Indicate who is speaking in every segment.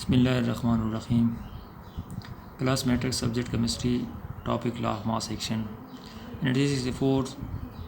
Speaker 1: बिस्मिल्लाहिर्रहमानिर्रहीम। Class matric subject chemistry topic law of mass action. In 1964,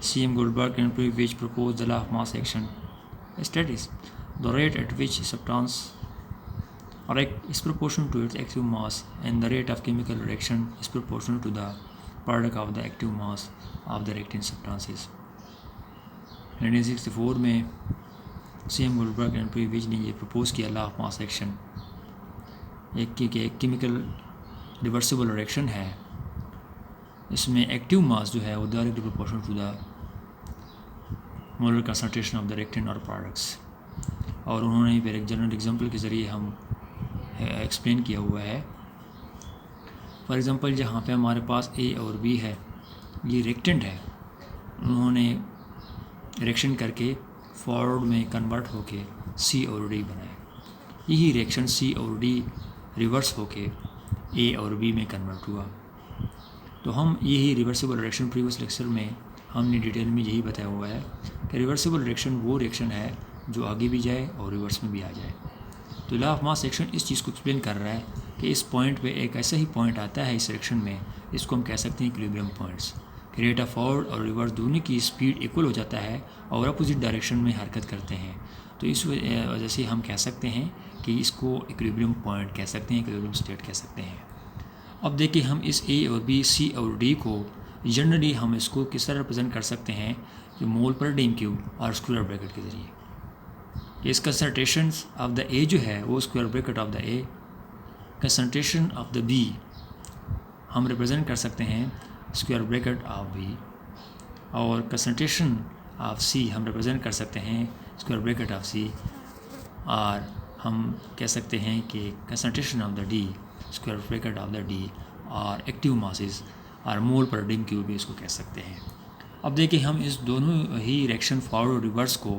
Speaker 1: C.M. Goldberg and P.H. proposed the law of mass action. Studies the rate at which substance is proportional to its active mass, and the rate of chemical reaction is proportional to the product of the active mass of the reactant substances. 1964 में C.M. Goldberg and P.H. ने ये propose किया law of mass action. एक chemical reversible reaction है, इसमें active mass जो है वो directly proportional to the molar concentration of the reactant और प्रोडक्ट्स। और उन्होंने फिर एक जनरल एग्जांपल के ज़रिए हम एक्सप्लेन किया हुआ है। फॉर एग्जांपल जहाँ पे हमारे पास ए और बी है, ये रिएक्टेंट है, उन्होंने रिएक्शन करके फॉरवर्ड में कन्वर्ट होके सी और डी बनाए। यही रिएक्शन सी और डी रिवर्स होके ए और बी में कन्वर्ट हुआ। तो हम यही रिवर्सिबल रिएक्शन प्रीवियस लेक्चर में हमने डिटेल में यही बताया हुआ है कि रिवर्सिबल रिएक्शन वो रिएक्शन है जो आगे भी जाए और रिवर्स में भी आ जाए। तो लॉ ऑफ मास एक्शन इस चीज़ को एक्सप्लेन कर रहा है कि इस पॉइंट पे एक ऐसा ही पॉइंट आता है इस रिएक्शन में, इसको हम कह सकते हैं इक्विलिब्रियम पॉइंट्स। कि रेट ऑफ फॉरवर्ड और रिवर्स दोनों की स्पीड इक्वल हो जाता है और अपोजिट डायरेक्शन में हरकत करते हैं। तो इस वजह से हम कह सकते हैं कि इसको इक्विलिब्रियम पॉइंट कह सकते हैं, इक्विलिब्रियम स्टेट कह सकते हैं। अब देखिए हम इस ए और बी, सी और डी को जनरली हम इसको किस तरह रिप्रेजेंट कर सकते हैं कि मोल पर डीम क्यूब और स्क्वायर ब्रैकेट के ज़रिए। कि इस कंसंट्रेशन ऑफ द ए जो है वो square bracket of the A, concentration of the B हम रिप्रेजेंट कर सकते हैं स्क्वायर ब्रैकेट ऑफ बी, और कंसंट्रेशन ऑफ सी हम रिप्रेजेंट कर सकते हैं स्क्वायर ब्रैकेट ऑफ सी, और हम कह सकते हैं कि concentration of the D square bracket of the D, और एक्टिव मासेस और मोल पर डीम क्यूब भी इसको कह सकते हैं। अब देखिए हम इस दोनों ही रिएक्शन फॉरवर्ड रिवर्स को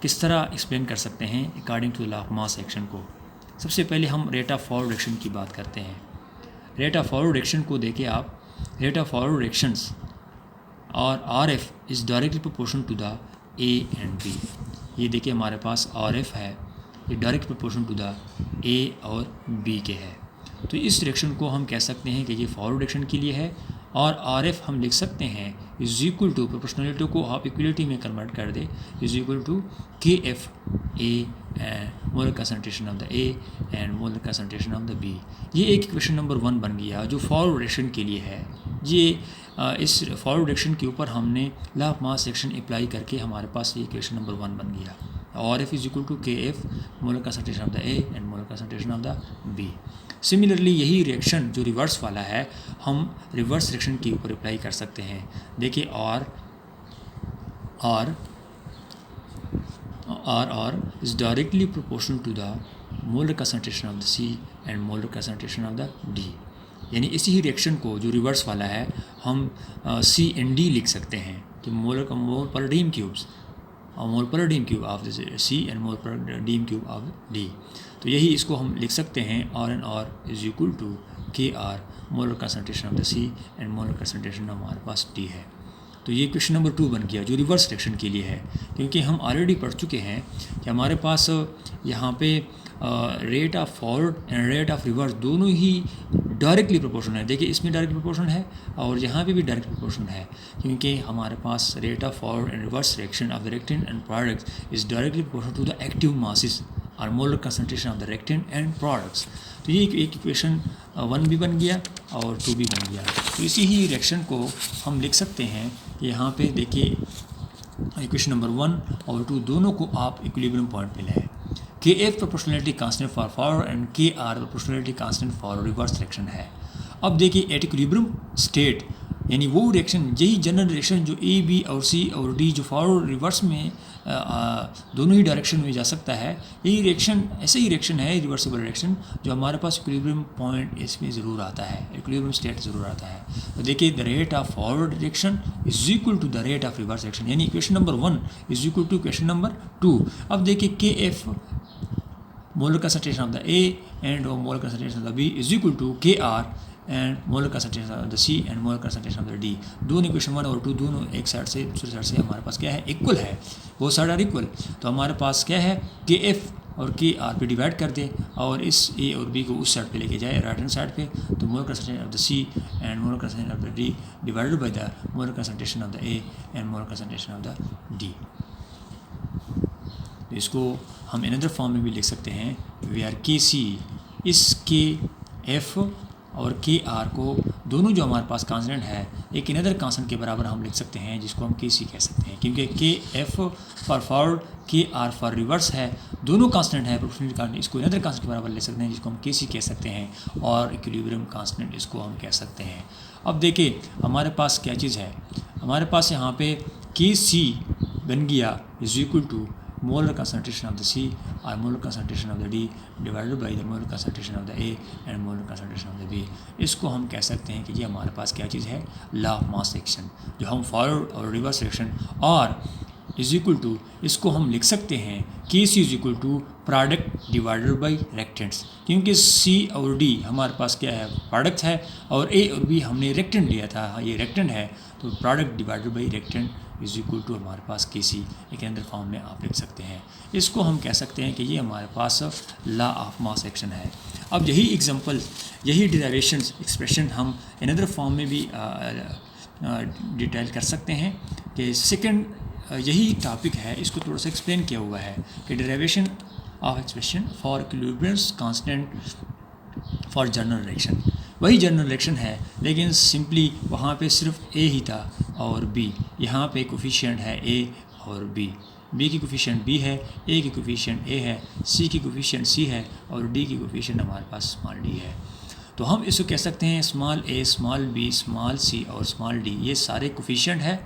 Speaker 1: किस तरह एक्सप्लेन कर सकते हैं according to law of mass action को। सबसे पहले हम रेट ऑफ फॉरवर्ड रिएक्शन की बात करते हैं। रेट ऑफ फॉरवर्ड रिएक्शन को देखिए आप, रेट ऑफ फॉरवर्ड रिएक्शंस और R F is directly proportional to the A and B. ये देखिए हमारे पास आर एफ है, ये direct proportional to the A और बी के है। तो इस रिएक्शन को हम कह सकते हैं कि ये फॉरवर्ड रिएक्शन के लिए है, और आर एफ हम लिख सकते हैं इज इक्वल टू, प्रोपोर्शनलिटी को आप इक्वलिटी में कन्वर्ट कर दे, is equal to K F A molar concentration of the A and molar concentration of the B. ये एक इक्वेशन नंबर 1 बन गया जो फॉरवर्ड रिएक्शन के लिए है। ये इस फॉरवर्ड रिएक्शन के ऊपर हमने law of mass action apply करके हमारे पास ये इक्वेशन नंबर 1 बन गया। और F is equal to K F molar concentration of the A and molar concentration of the B. Similarly यही रिएक्शन जो रिवर्स वाला है हम रिवर्स रिएक्शन के ऊपर अप्लाई कर सकते हैं। देखिए R is directly proportional to the molar concentration of the C and molar concentration of the D। यानी इसी ही रिएक्शन को जो रिवर्स वाला है हम C and D लिख सकते हैं कि मोल पर डीम क्यूब्स और mole per dm cube of C and mole per dm cube of D। तो यही इसको हम लिख सकते हैं R and R is equal to K R molar concentration of the C and molar concentration हमारे पास D है। तो ये क्वेश्चन नंबर 2 बन गया जो रिवर्स रिएक्शन के लिए है, क्योंकि हम ऑलरेडी पढ़ चुके हैं कि हमारे पास यहाँ पे rate of forward and rate of reverse दोनों ही डायरेक्टली प्रोपोर्शनल है। देखिए इसमें डायरेक्ट प्रोपोर्शनल है और यहाँ पे भी डायरेक्ट प्रोपोर्शनल है, क्योंकि हमारे पास rate of forward and reverse reaction of the reactant and products is directly proportional to the active masses और molar concentration of the reactant and products. तो ये एक इक्वेशन 1 भी बन गया और 2 भी बन गया। तो इसी ही रिएक्शन को हम लिख सकते हैं कि यहाँ पे देखिए इक्वेशन नंबर 1 और 2 दोनों को आप इक्विलिब्रियम पॉइंट पे लाएं। K F proportionality constant for forward and K R proportionality constant for reverse reaction है। अब देखिए एट इक्विलिब्रियम स्टेट यानी वो रिएक्शन, यही जनरल रिएक्शन जो ए बी और सी और डी जो फॉरवर्ड रिवर्स में दोनों ही डायरेक्शन में जा सकता है, यही रिएक्शन ऐसे ही रिएक्शन है रिवर्सिबल रिएक्शन जो हमारे पास इक्विलिब्रियम पॉइंट इसमें ज़रूर आता है, इक्विलिब्रियम स्टेट ज़रूर आता है। तो देखिए the rate of forward reaction is equal to the rate of reverse reaction, यानी equation number 1 is equal to equation number 2। अब देखिए K F molar concentration of the A and molar concentration of the B is equal to K R and molar concentration of the C and molar concentration of the D. दोनों equation 1 और 2 दोनों एक side से दूसरी side से हमारे पास क्या है, इक्वल है, वो साइड आर इक्वल। तो हमारे पास क्या है, के एफ और के आर पे डिवाइड कर दे और इस ए और बी को उस साइड पे लेके जाए, राइट हैंड साइड पे, तो molar concentration of the C and molar concentration of the D divided by the molar concentration of the A and molar concentration of the D. तो इसको हम अनदर फॉर्म में भी लिख सकते हैं, वेयर के सी, इस के एफ और के आर को दोनों जो हमारे पास कांस्टेंट है एक अनदर कांस्टेंट के बराबर हम लिख सकते हैं, जिसको हम के सी कह सकते हैं, क्योंकि के एफ फॉर फॉरवर्ड, के आर फॉर रिवर्स है, दोनों कांस्टेंट है प्रोपोर्शनल कांस्टेंट, इसको अनदर कांस्टेंट के बराबर ले सकते हैं, जिसको हम के सी कह सकते हैं, और इक्विलिब्रियम कांस्टेंट इसको हम कह सकते हैं। अब देखिए हमारे पास क्या चीज़ है, हमारे पास यहाँ पे के सी बन गया is equal to molar concentration of the C or molar concentration of the D divided by the molar concentration of the A and molar concentration of the B। इसको हम कह सकते हैं कि ये हमारे पास क्या चीज़ है, लॉ ऑफ मास एक्शन, जो हम फॉरवर्ड और रिवर्स एक्शन और इज इक्वल टू, इसको हम लिख सकते हैं K C is equal to product divided by reactants, क्योंकि सी और डी हमारे पास क्या है, प्रोडक्ट है, और ए और बी हमने रेक्टेंट लिया था, ये रेक्टेंट है, तो product divided by reactant is equal to हमारे पास के सी, एक अंदर फॉर्म में आप लिख सकते हैं। इसको हम कह सकते हैं कि ये हमारे पास लॉ ऑफ मास एक्शन है। अब यही एग्जांपल, यही डिराइवेशन एक्सप्रेशन हम अनदर फॉर्म में भी डिटेल कर सकते हैं कि सेकंड यही टॉपिक है, इसको थोड़ा सा एक्सप्लेन किया हुआ है कि derivation of expression for equilibrium constant for general reaction, वही जनरल रिएक्शन है, लेकिन सिंपली वहाँ पे सिर्फ ए ही था और बी, यहाँ पे कोफिशिएंट है ए और बी, बी की कोफिशिएंट बी है, ए की कोफिशिएंट ए है, सी की कोफिशिएंट सी है और डी की कोफिशिएंट हमारे पास स्मॉल डी है। तो हम इसको कह सकते हैं स्मॉल ए, स्मॉल बी, स्मॉल सी और स्मॉल डी, ये सारे कोफिशिएंट है,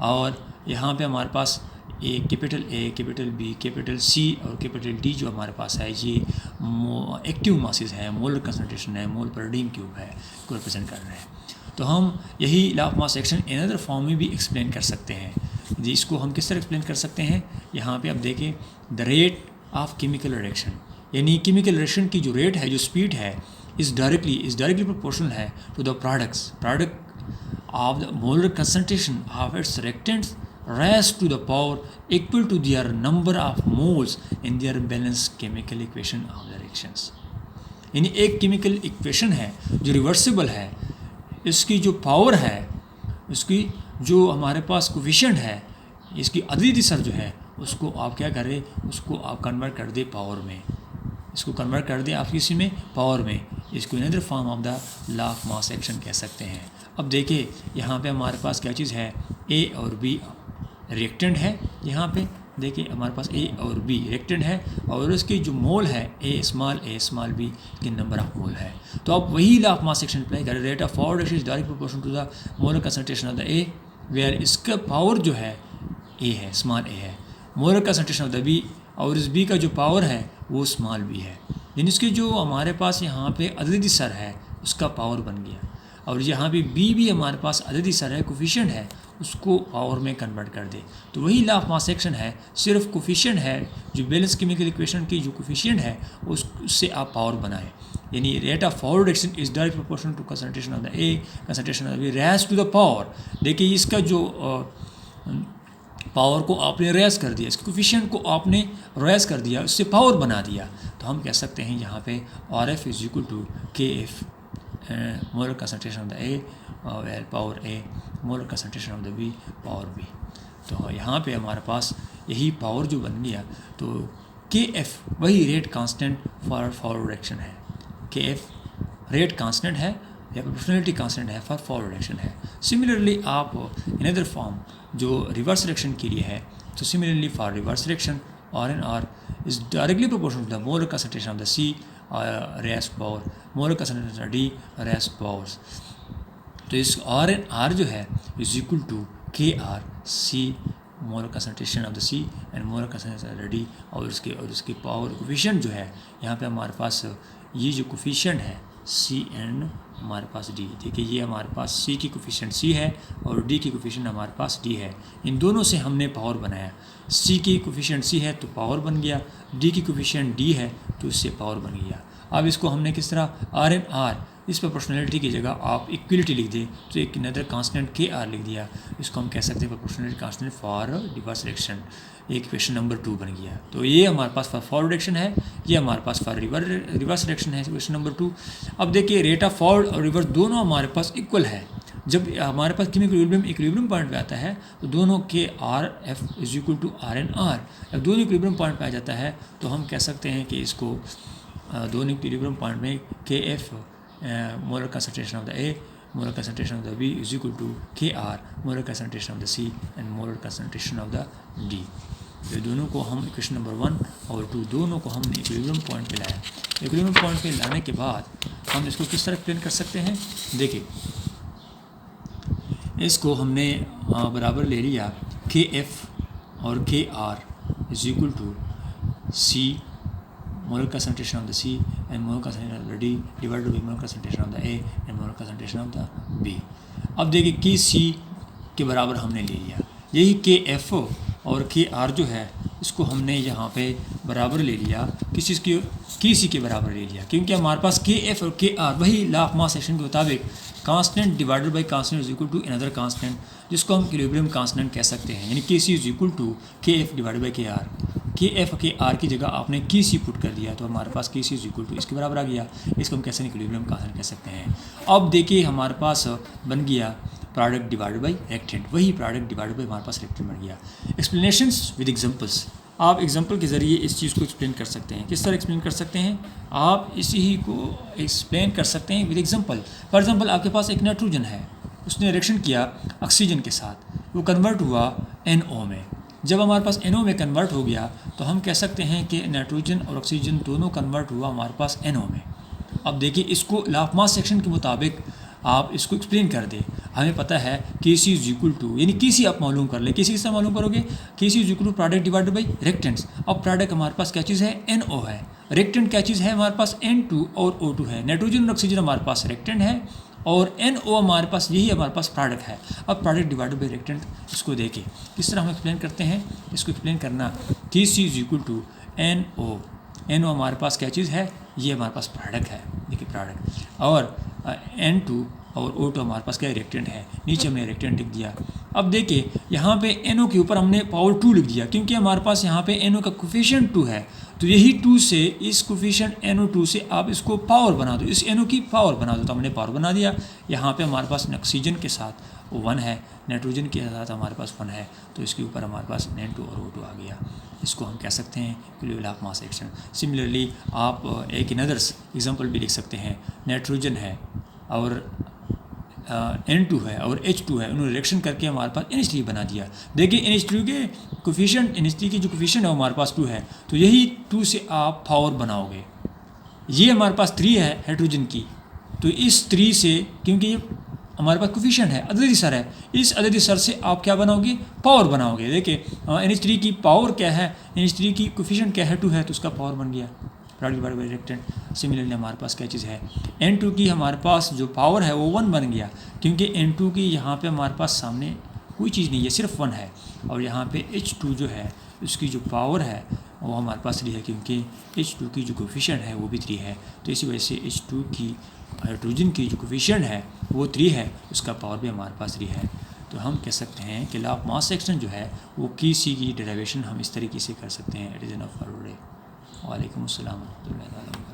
Speaker 1: और यहाँ पे हमारे पास ए, कैपिटल बी, कैपिटल सी और कैपिटल डी जो हमारे पास है, ये एक्टिव मासेस है, मोलर कंसंट्रेशन है, मोल पर डीम क्यूब है, को रिप्रेजेंट कर रहे हैं। तो हम यही law of mass action another form में भी एक्सप्लेन कर सकते हैं। जी, इसको हम किस तरह एक्सप्लेन कर सकते हैं, यहाँ पे आप देखें, the rate of chemical reaction, यानी केमिकल रिएक्शन की जो रेट है, जो स्पीड है, इज़ डायरेक्टली प्रोपोर्शनल है to the product of the molar concentration of its reactants raised to the power equal to their number of moles in their balanced chemical equation of the reactions। यानी एक chemical equation है जो reversible है, इसकी जो power है, इसकी जो हमारे पास कोफिशिएंट है, इसकी अददी सर जो है, उसको आप क्या करें, उसको आप कन्वर्ट कर दे पावर में, इसको कन्वर्ट कर दे आप किसी में पावर में, इसको another form of the law of mass action कह सकते हैं। अब देखिए यहाँ पे हमारे पास क्या चीज़ है, ए और बी रिएक्टेंट है, यहाँ पे देखिए हमारे पास ए और बी रिएक्टेंट है, और उसकी जो मोल है ए स्मॉल बी के नंबर ऑफ मोल है। तो आप वही law of mass action apply करें, rate of forward action is direct proportional to the molar concentration of the A, where इसका पावर जो है ए है, स्मॉल ए है, molar concentration of the B, और इस बी का जो पावर है वो स्मॉल बी है, यानी इसकी जो हमारे पास यहाँ पे अददी सर है उसका पावर बन गया, और यहाँ पे बी भी हमारे पास अददी सर है, कोफिशिएंट है, उसको पावर में कन्वर्ट कर दे। तो वही लॉ ऑफ मास एक्शन है, सिर्फ कोफिशिएंट है, जो बैलेंस केमिकल इक्वेशन की जो कोफिशिएंट है उससे आप पावर बनाएं, यानी rate of forward action is direct proportional to concentration of the A, concentration of the B raise to the power. देखिए इसका जो पावर को आपने रेज कर दिया, इसके कोफिशिएंट को आपने रेज कर दिया, उससे पावर बना दिया, तो हम कह सकते हैं यहाँ पे R F is equal to K F molar concentration of the A और power A, molar concentration of the B power B. तो यहाँ पे हमारे पास यही पावर जो बन गया, तो के एफ वही rate constant for forward action है, के एफ रेट कांस्टेंट है या प्रोपोर्शनलिटी कांस्टेंट है फॉर फॉरवर्ड एक्शन है। सिमिलरली आप अनदर फॉर्म जो रिवर्स रिएक्शन के लिए है, तो similarly for reverse reaction R N R is directly proportional to the molar concentration of the C raised power, molar concentration of D raised powers. तो इस R N R जो है is equal to K are C molar concentration of the C and molar concentration of the D, और उसकी power coefficient जो है, यहाँ पे हमारे पास ये जो कोफिशिएंट है सी एंड हमारे पास डी, देखिए ये हमारे पास सी की कोफिशिएंट सी है और डी की कोफिशिएंट हमारे पास डी है, इन दोनों से हमने पावर बनाया, सी की कोफिशिएंट सी है तो पावर बन गया, डी की कोफिशिएंट डी है तो इससे पावर बन गया। अब इसको हमने किस तरह आर एन आर इस प्रोपोर्शनलिटी की जगह आप इक्वलिटी लिख दें तो एक अनदर कांस्टेंट के आर लिख दिया, इसको हम कह सकते हैं proportionality constant for reverse direction. एक इक्वेशन नंबर 2 बन गया। तो ये हमारे पास फॉर फॉरवर्ड डायरेक्शन है, ये हमारे पास फॉर रिवर्स डायरेक्शन है, इक्वेशन नंबर 2। अब देखिए रेट ऑफ फॉरवर्ड और रिवर्स दोनों हमारे पास इक्वल है। जब हमारे पास केमिकल इक्विलिब्रियम पॉइंट पे आता है तो दोनों के R F is equal to R N R. जब दोनों इक्विलिब्रियम पॉइंट पे आ जाता है तो हम कह सकते हैं कि इसको दोनों इक्विलिब्रियम पॉइंट में K F molar concentration of the A, molar concentration of the B is equal to K R molar concentration of the C and molar concentration of the D. ये दोनों को हम इक्वेशन नंबर 1 और 2 दोनों को हमने equilibrium point पे लाया। इक्विलिब्रियम पॉइंट पे लाने के बाद हम इसको किस तरह एक्सप्लेन कर सकते हैं? देखिए, इसको हमने बराबर ले लिया के एफ और K R is equal to C molar concentration of the C and molar concentration of the D divided by molar concentration of the A and molar concentration of the B. अब देखिए के सी के बराबर हमने ले लिया, यही के एफ और के आर जो है इसको हमने यहाँ पे बराबर ले लिया, किसी के सी के बराबर ले लिया, क्योंकि हमारे पास के एफ और के आर वही लॉ ऑफ मास एक्शन के मुताबिक constant divided by constant is equal to another constant, जिसको हम इक्विलिब्रियम कांस्टेंट कह सकते हैं। यानी K C is equal to K F divided by K R. K F K R की जगह आपने के सी पुट कर दिया तो हमारे पास के सी इज इक्वल टू इसके बराबर आ गया। इसको हम कैसे इक्विलिब्रियम कांस्टेंट कह सकते हैं। अब देखिए हमारे पास बन गया प्रोडक्ट डिवाइडेड बाई रेक्टेंट, वही प्रोडक्ट डिवाइडेड बाई हमारे पास रेक्टेंट बन गया। एक्सप्लेनेशंस विद एग्जांपल्स, आप एग्जांपल के ज़रिए इस चीज़ को एक्सप्लेन कर सकते हैं। किस तरह एक्सप्लेन कर सकते हैं? आप इसी ही को एक्सप्लेन कर सकते हैं विद एग्जांपल। फॉर एग्जांपल आपके पास एक नाइट्रोजन है, उसने रिएक्शन किया ऑक्सीजन के साथ, वो कन्वर्ट हुआ NO में। जब हमारे पास NO में कन्वर्ट हो गया तो हम कह सकते हैं कि नाइट्रोजन और ऑक्सीजन दोनों कन्वर्ट हुआ हमारे पास NO में। अब देखिए इसको लॉ ऑफ मास सेक्शन के मुताबिक आप इसको एक्सप्लेन कर दें। हमें पता है के सी इज इक्वल टू, यानी के सी आप मालूम कर ले, के सी किस तरह मालूम करोगे? K C is equal to product divided by reactants. अब प्रोडक्ट हमारे पास क्या चीज़ है? NO है। रेक्टेंट क्या चीज़ है? हमारे पास N2 और O2 है। नाइट्रोजन और ऑक्सीजन हमारे पास रेक्टेंट है और NO हमारे पास, यही हमारे पास प्रोडक्ट है। अब प्रोडक्ट डिवाइडेड बाई रेक्टेंट, इसको देखें किस तरह हम एक्सप्लेन करते हैं। इसको एक्सप्लेन करना के C is equal to NO हमारे पास क्या चीज़ है? ये हमारे पास प्रोडक्ट है, देखिए प्रोडक्ट। और N2 और O2 हमारे पास क्या रिएक्टेंट है, नीचे हमने रिएक्टेंट लिख दिया। अब देखिए यहाँ पे NO के ऊपर हमने पावर 2 लिख दिया, क्योंकि हमारे पास यहाँ पे NO का कोफिशिएंट 2 है। तो यही 2 से इस कोफिशिएंट NO2 से आप इसको पावर बना दो, इस NO की पावर बना दो, तो हमने पावर बना दिया। यहाँ पे हमारे पास ऑक्सीजन के साथ 1 है, नाइट्रोजन के साथ हमारे पास 1 है, तो इसके ऊपर हमारे पास N2 और O2 आ गया। इसको हम कह सकते हैं equilibrium of mass action. Similarly आप एक अनदर एग्जांपल भी लिख सकते हैं। नाइट्रोजन है और N2 है और H2 है, उन्होंने रिएक्शन करके हमारे पास NH3 बना दिया। देखिए NH3 के कोफिशिएंट, NH3 की जो कोफिशिएंट है हमारे पास 2 है, तो यही 2 से आप पावर बनाओगे। ये हमारे पास 3 है हाइड्रोजन की, तो इस 3 से, क्योंकि ये हमारे पास कोफिशिएंट है, अददी सर है, इस अददी सर से आप क्या बनाओगे? पावर बनाओगे। देखिए NH3 की पावर क्या है, NH3 की कोफिशिएंट क्या है? 2 है, तो उसका पावर बन गया product divided by reactant. Similarly हमारे पास क्या चीज़ है? N2 की हमारे पास जो पावर है वो 1 बन गया, क्योंकि N2 की यहाँ पे हमारे पास सामने कोई चीज़ नहीं है, सिर्फ 1 है। और यहाँ पे H2 जो है उसकी जो पावर है वो हमारे पास 3 है, क्योंकि H2 की जो कोफिशिएंट है वो भी 3 है। तो इसी वजह से H2 की हाइड्रोजन की जो कोफिशिएंट है वो 3 है, उसका पावर भी हमारे पास 3 है। तो हम कह सकते हैं कि लॉ ऑफ मास एक्शन जो है वो के सी की डेरिवेशन हम इस तरीके से कर सकते हैं। It is enough for today. वालेकुम अस्सलाम व रहमतुल्लाहि व बरकातहू।